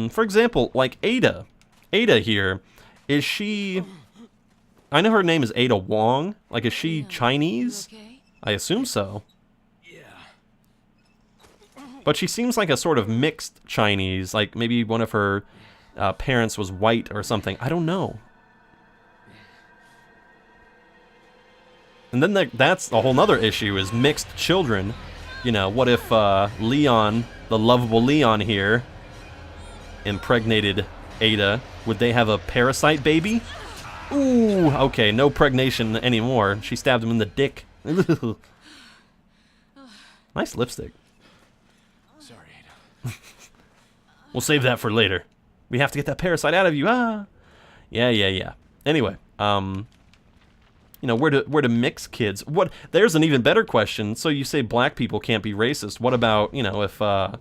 For example, like Ada. Ada here, is she... I know her name is Ada Wong. Like, is she Chinese? I assume so. But she seems like a sort of mixed Chinese. Like, maybe one of her parents was white or something. I don't know. And then that's a whole nother issue, is mixed children. You know, what if Leon, the lovable Leon here, impregnated Ada? Would they have a parasite baby? Ooh, okay, no pregnation anymore. She stabbed him in the dick. Nice lipstick. Sorry, Ada. We'll save that for later. We have to get that parasite out of you. Ah. Yeah. Anyway, you know, where to mix kids? What? There's an even better question. So you say black people can't be racist. What about, you know, if a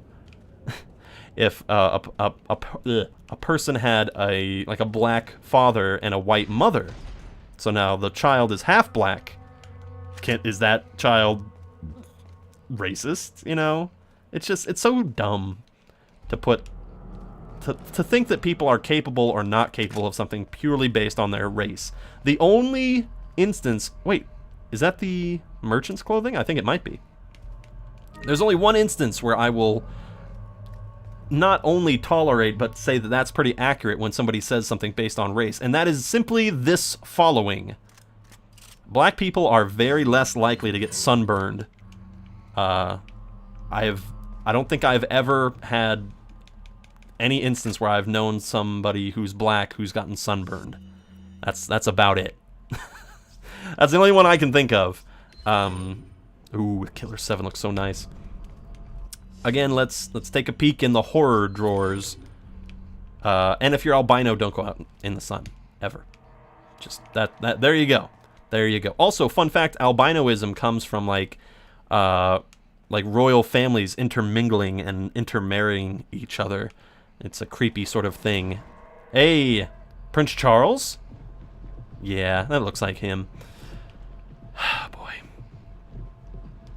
person had a black father and a white mother, so now the child is half black, is that child racist? You know, it's so dumb to think that people are capable or not capable of something purely based on their race. The only instance, wait, is that the merchant's clothing? I think it might be. There's only one instance where I will not only tolerate, but say that that's pretty accurate when somebody says something based on race, and that is simply this following. Black people are very less likely to get sunburned. I don't think I've ever had any instance where I've known somebody who's black who's gotten sunburned. That's about it. That's the only one I can think of. Ooh, Killer 7 looks so nice. Again, let's take a peek in the horror drawers. And if you're albino, don't go out in the sun ever. Just that. There you go. There you go. Also, fun fact: albinoism comes from like royal families intermingling and intermarrying each other. It's a creepy sort of thing. Hey, Prince Charles? Yeah, that looks like him. Boy.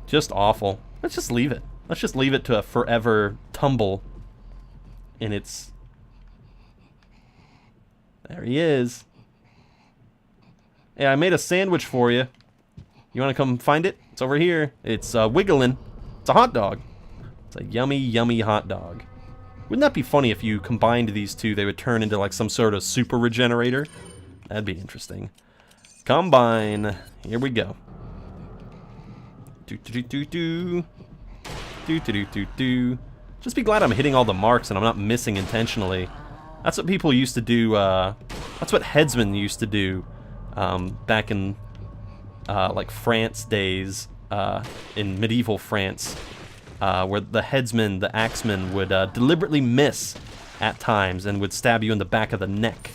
Just awful. Let's just leave it. Let's just leave it to a forever tumble in its... There he is. Hey, I made a sandwich for you. You want to come find it? It's over here. It's wiggling. It's a hot dog. It's a yummy, yummy hot dog. Wouldn't that be funny if you combined these two, they would turn into like some sort of super regenerator? That'd be interesting. Combine. Here we go. Do-do-do-do-do. Do-do-do-do-do. Just be glad I'm hitting all the marks and I'm not missing intentionally. That's what people used to do, that's what headsmen used to do back in like France days, in medieval France, where the headsman, the axeman, would deliberately miss at times and would stab you in the back of the neck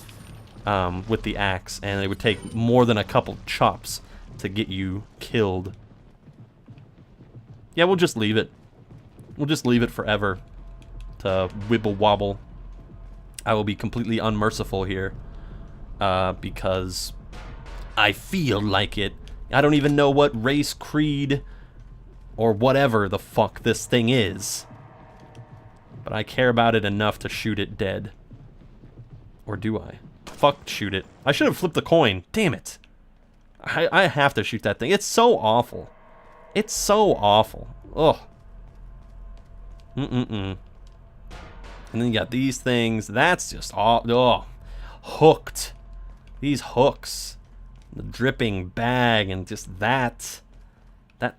with the axe, and it would take more than a couple chops to get you killed. Yeah, we'll just leave it. We'll just leave it forever to wibble wobble. I will be completely unmerciful here because I feel like it. I don't even know what race, creed, or whatever the fuck this thing is. But I care about it enough to shoot it dead. Or do I? Fuck, shoot it. I should have flipped the coin. Damn it. I have to shoot that thing. It's so awful. It's so awful. Ugh. And then you got these things. That's just all. Oh, hooked. These hooks. The dripping bag and just that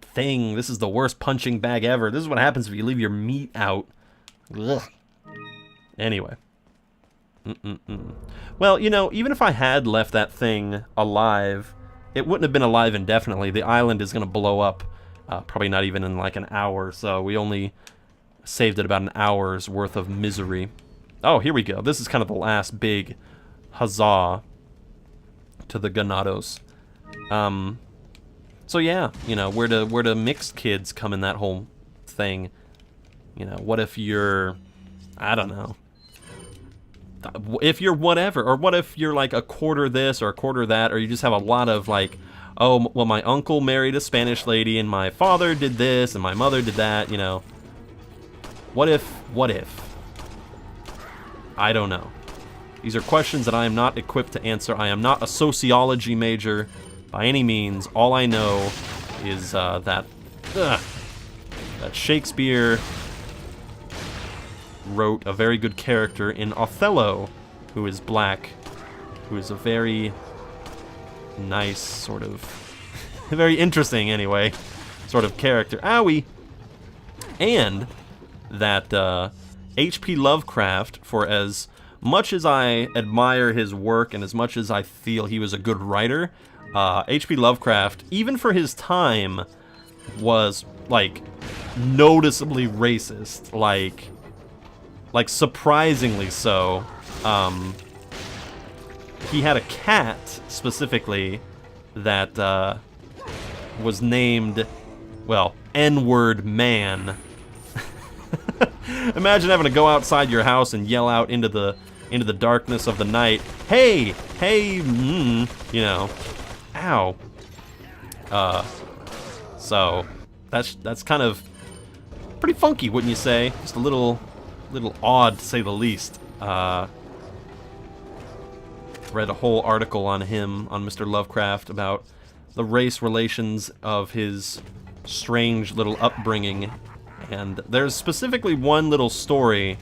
thing. This is the worst punching bag ever. This is what happens if you leave your meat out. Ugh. Anyway. Well, you know, even if I had left that thing alive, it wouldn't have been alive indefinitely. The island is going to blow up. Probably not even in like an hour. So we only saved it about an hour's worth of misery. Oh, here we go. This is kind of the last big huzzah to the Ganados. So yeah, you know, where do mixed kids come in that whole thing? You know, what if you're, I don't know, if you're whatever, or what if you're like a quarter this or a quarter that, or you just have a lot of like, oh, well, my uncle married a Spanish lady and my father did this and my mother did that, you know. What if I don't know. These are questions that I am not equipped to answer. I am not a sociology major by any means. All I know is that Shakespeare wrote a very good character in Othello, who is black, who is a very nice sort of, very interesting anyway, sort of character. Owie! And that H.P. Lovecraft, for as much as I admire his work and as much as I feel he was a good writer, H.P. Lovecraft, even for his time, was, like, noticeably racist. Like surprisingly so. He had a cat, specifically, that was named, well, N-word man. Imagine having to go outside your house and yell out into the darkness of the night, hey, you know, ow. So that's kind of pretty funky, wouldn't you say? Just a little odd, to say the least. Read a whole article on him, on Mr. Lovecraft, about the race relations of his strange little upbringing. And there's specifically one little story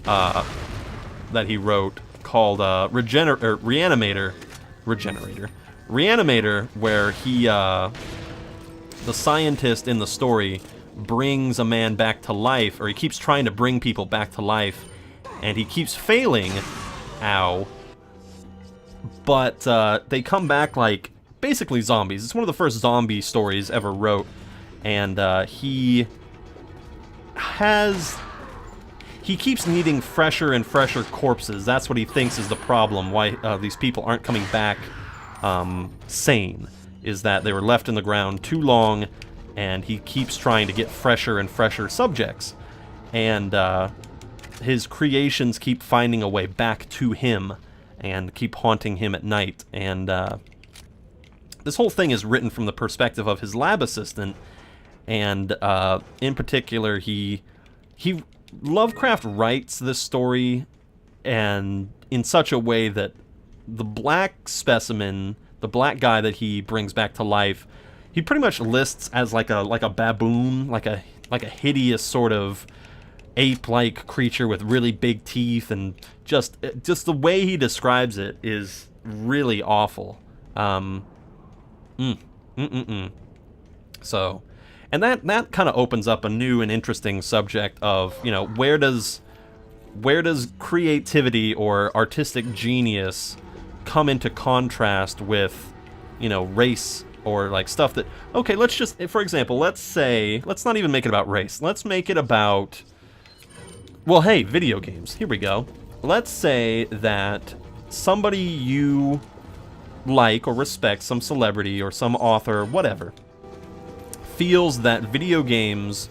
that he wrote called Reanimator, where he, the scientist in the story, brings a man back to life, or he keeps trying to bring people back to life, and he keeps failing. Ow. But they come back like basically zombies. It's one of the first zombie stories ever wrote, and he keeps needing fresher and fresher corpses. That's what he thinks is the problem, why these people aren't coming back sane, is that they were left in the ground too long, and he keeps trying to get fresher and fresher subjects. And his creations keep finding a way back to him and keep haunting him at night. And this whole thing is written from the perspective of his lab assistant, and in particular, Lovecraft writes this story and in such a way that the black specimen, the black guy that he brings back to life, he pretty much lists as like a baboon, like a hideous sort of ape-like creature with really big teeth, and just the way he describes it is really awful. So, and that kind of opens up a new and interesting subject of, you know, where does creativity or artistic genius come into contrast with, you know, race, or like stuff that, okay, let's just, for example, let's not even make it about race. Let's make it about, well, hey, video games. Here we go. Let's say that somebody you like or respect, some celebrity or some author, whatever, feels that video games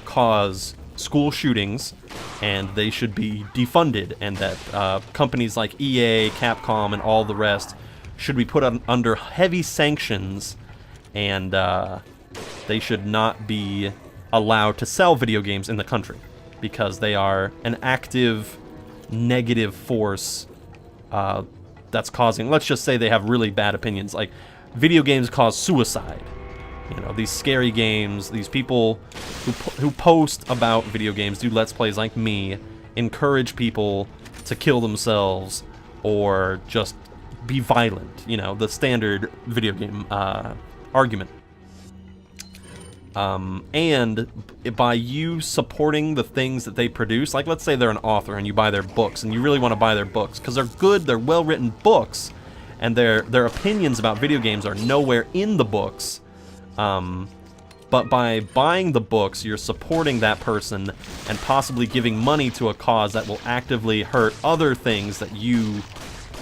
cause school shootings and they should be defunded, and that companies like EA, Capcom, and all the rest should be put under heavy sanctions, and they should not be allowed to sell video games in the country because they are an active negative force that's causing, let's just say they have really bad opinions, like video games cause suicide. You know, these scary games, these people who post about video games, do Let's Plays like me, encourage people to kill themselves or just be violent, you know, the standard video game argument. And by you supporting the things that they produce, like let's say they're an author and you buy their books, and you really want to buy their books because they're good, they're well-written books, and their opinions about video games are nowhere in the books. But by buying the books, you're supporting that person and possibly giving money to a cause that will actively hurt other things that you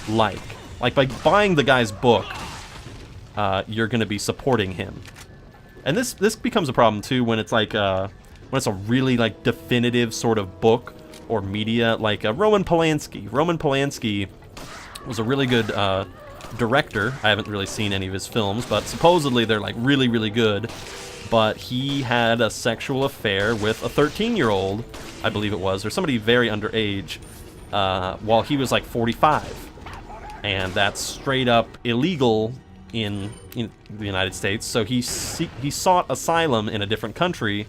like. Like by buying the guy's book, you're going to be supporting him. And this becomes a problem too when it's like when it's a really like definitive sort of book or media, like Roman Polanski. Roman Polanski was a really good director. I haven't really seen any of his films, but supposedly they're like really, really good. But he had a sexual affair with a 13-year-old, I believe it was, or somebody very underage. while he was like 45. And that's straight up illegal in the United States. So he sought asylum in a different country.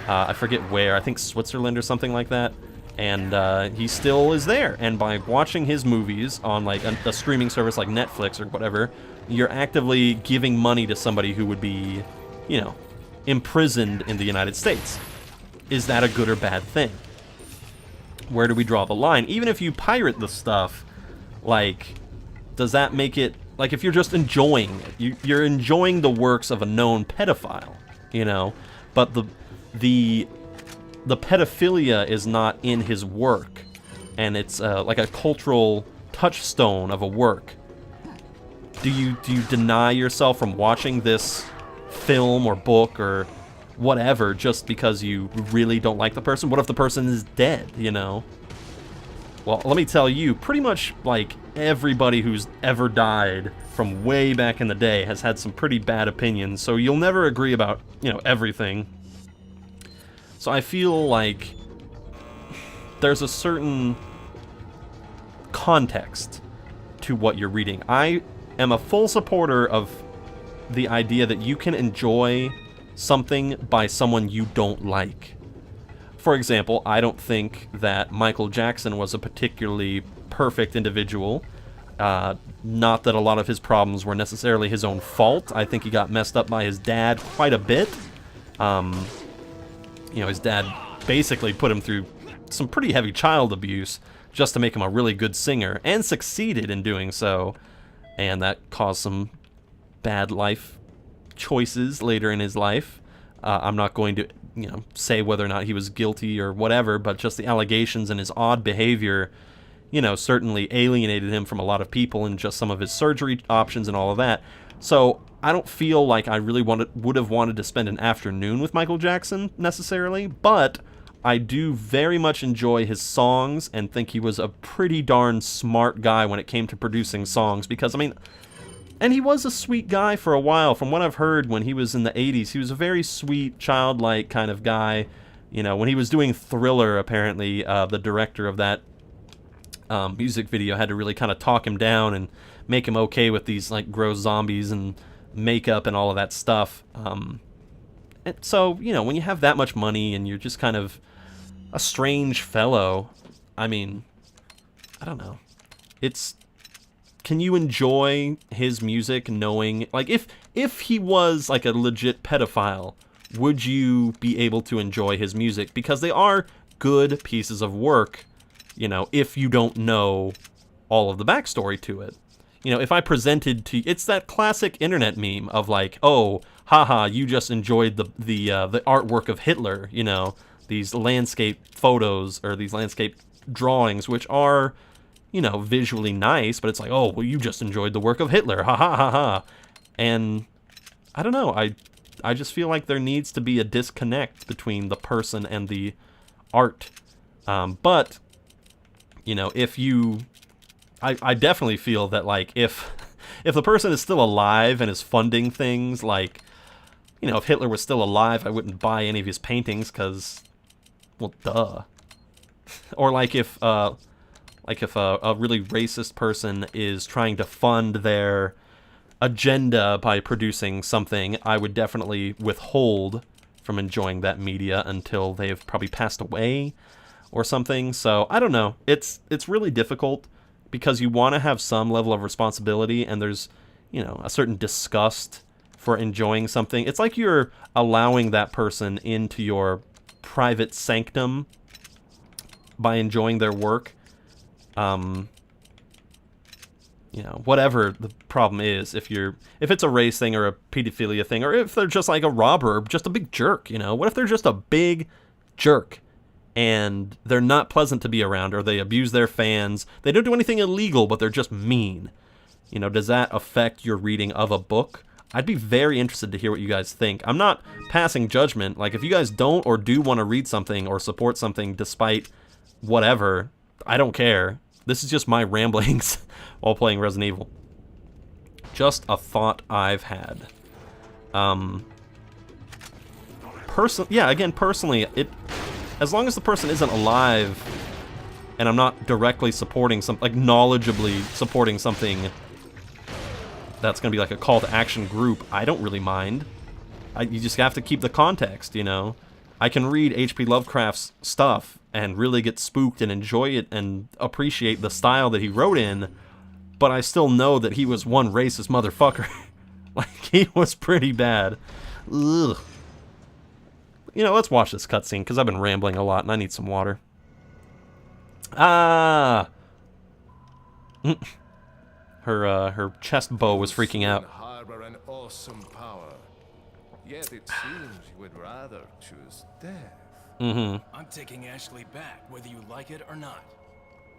I forget where. I think Switzerland or something like that. And he still is there. And by watching his movies on like a streaming service like Netflix or whatever, you're actively giving money to somebody who would be, you know, imprisoned in the United States. Is that a good or bad thing? Where do we draw the line? Even if you pirate the stuff, like, does that make it, like, if you're just enjoying it, you're enjoying the works of a known pedophile, you know, but the pedophilia is not in his work, and it's like a cultural touchstone of a work. Do you deny yourself from watching this film or book or whatever just because you really don't like the person? What if the person is dead, you know? Well, let me tell you, pretty much like everybody who's ever died from way back in the day has had some pretty bad opinions, so you'll never agree about, you know, everything. So I feel like there's a certain context to what you're reading. I am a full supporter of the idea that you can enjoy something by someone you don't like. For example, I don't think that Michael Jackson was a particularly perfect individual. Not that a lot of his problems were necessarily his own fault. I think he got messed up by his dad quite a bit. You know, his dad basically put him through some pretty heavy child abuse just to make him a really good singer, and succeeded in doing so. And that caused some bad life choices later in his life. I'm not going to, you know, say whether or not he was guilty or whatever, but just the allegations and his odd behavior, you know, certainly alienated him from a lot of people, and just some of his surgery options and all of that. So I don't feel like I really would have wanted to spend an afternoon with Michael Jackson necessarily, but I do very much enjoy his songs and think he was a pretty darn smart guy when it came to producing songs, because, I mean, and he was a sweet guy for a while. From what I've heard, when he was in the 80s, he was a very sweet, childlike kind of guy. You know, when he was doing Thriller, apparently, the director of that music video had to really kind of talk him down and make him okay with these, like, gross zombies and makeup and all of that stuff. And so, you know, when you have that much money and you're just kind of a strange fellow, I mean, I don't know. Can you enjoy his music knowing, like, if he was like a legit pedophile, would you be able to enjoy his music? Because they are good pieces of work, you know, if you don't know all of the backstory to it. You know, if I presented to, it's that classic internet meme of like, oh, haha, you just enjoyed the artwork of Hitler, you know, these landscape photos or these landscape drawings, which are, you know, visually nice, but it's like, oh, well, you just enjoyed the work of Hitler, ha ha ha ha. And I don't know, I just feel like there needs to be a disconnect between the person and the art. But, you know, if you, I definitely feel that, like, if the person is still alive and is funding things, like, you know, if Hitler was still alive, I wouldn't buy any of his paintings, because, well, duh. Or like if a really racist person is trying to fund their agenda by producing something, I would definitely withhold from enjoying that media until they've probably passed away or something. So I don't know. It's really difficult because you want to have some level of responsibility, and there's, you know, a certain disgust for enjoying something. It's like you're allowing that person into your private sanctum by enjoying their work. You know, whatever the problem is, if it's a race thing or a pedophilia thing, or if they're just like a robber or just a big jerk, you know, what if they're just a big jerk and they're not pleasant to be around, or they abuse their fans, they don't do anything illegal, but they're just mean? You know, does that affect your reading of a book? I'd be very interested to hear what you guys think. I'm not passing judgment. Like, if you guys don't or do want to read something or support something despite whatever, I don't care. This is just my ramblings while playing Resident Evil. Just a thought I've had. Personally, as long as the person isn't alive, and I'm not directly supporting some, like, knowledgeably supporting something that's gonna be like a call to action group, I don't really mind. You just have to keep the context, you know? I can read H.P. Lovecraft's stuff and really get spooked and enjoy it and appreciate the style that he wrote in, but I still know that he was one racist motherfucker. Like, he was pretty bad. Ugh. You know, let's watch this cutscene, because I've been rambling a lot and I need some water. Ah! Her chest bow was freaking out. Harbor an awesome power. Yet it seems you would rather choose death. I'm taking Ashley back, whether you like it or not.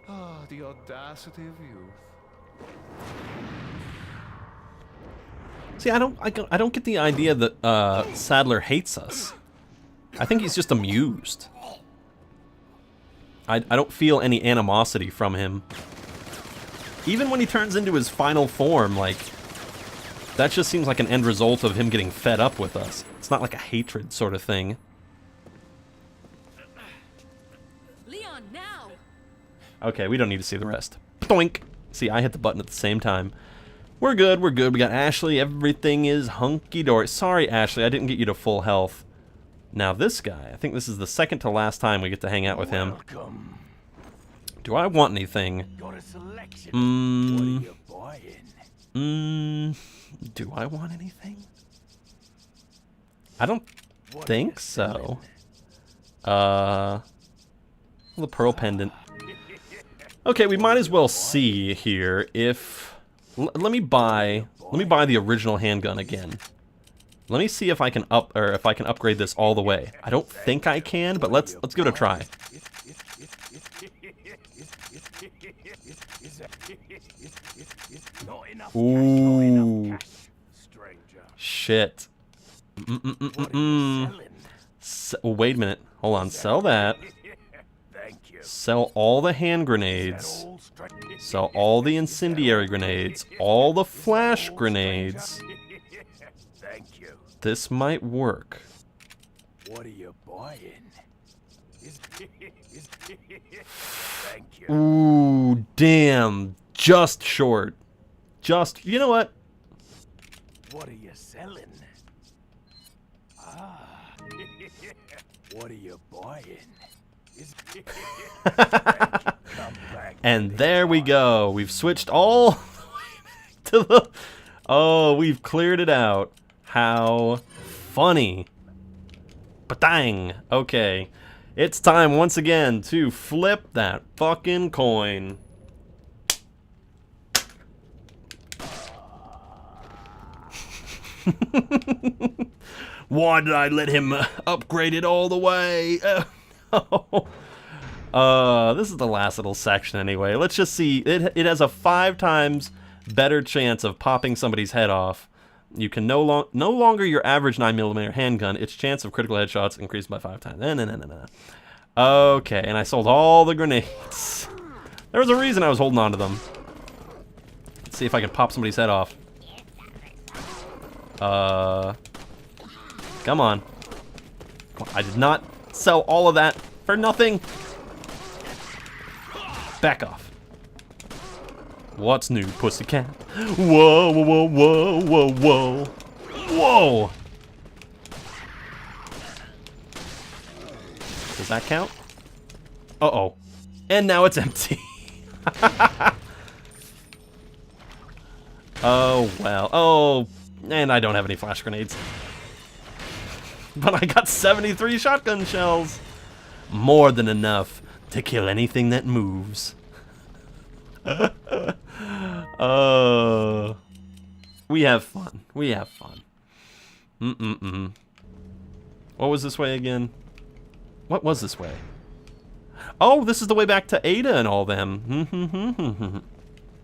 Ah, the audacity of youth. See, I don't get the idea that Sadler hates us. I think he's just amused. I don't feel any animosity from him. Even when he turns into his final form, like, that just seems like an end result of him getting fed up with us. It's not like a hatred sort of thing. Leon, now. Okay, we don't need to see the rest. Doink! See, I hit the button at the same time. We're good, we're good. We got Ashley. Everything is hunky-dory. Sorry, Ashley, I didn't get you to full health. Now this guy, I think this is the second to last time we get to hang out with him. Welcome. Do I want anything? Got a selection. What are you buying? Do I want anything? I don't think so. The pearl pendant. Okay, we might as well see here if... Let me buy the original handgun again. Let me see if I can upgrade this all the way. I don't think I can, but let's give it a try. Ooh. Shit. Wait a minute. Hold on. Sell that. Sell all the hand grenades. Sell all the incendiary grenades. All the flash grenades. This might work. What are you buying? Ooh, damn. Just short. Just, you know what? What are you selling? Ah. What are you buying? And there we go. We've switched all to the... Oh, we've cleared it out. How funny. Ba-dang. Okay. It's time once again to flip that fucking coin. Why did I let him upgrade it all the way? This is the last little section anyway. Let's just see. It has a 5 times better chance of popping somebody's head off. You can no longer your average 9mm handgun. Its chance of critical headshots increased by 5 times. No. Okay, and I sold all the grenades. There was a reason I was holding on to them. Let's see if I can pop somebody's head off. Come on. I did not sell all of that for nothing. Back off. What's new, pussycat? Whoa, whoa, whoa, whoa, whoa, whoa. Does that count? Uh-oh. And now it's empty. Oh, well. Oh, and I don't have any flash grenades. But I got 73 shotgun shells. More than enough to kill anything that moves. We have fun. We have fun. What was this way again? What was this way? Oh, this is the way back to Ada and all them.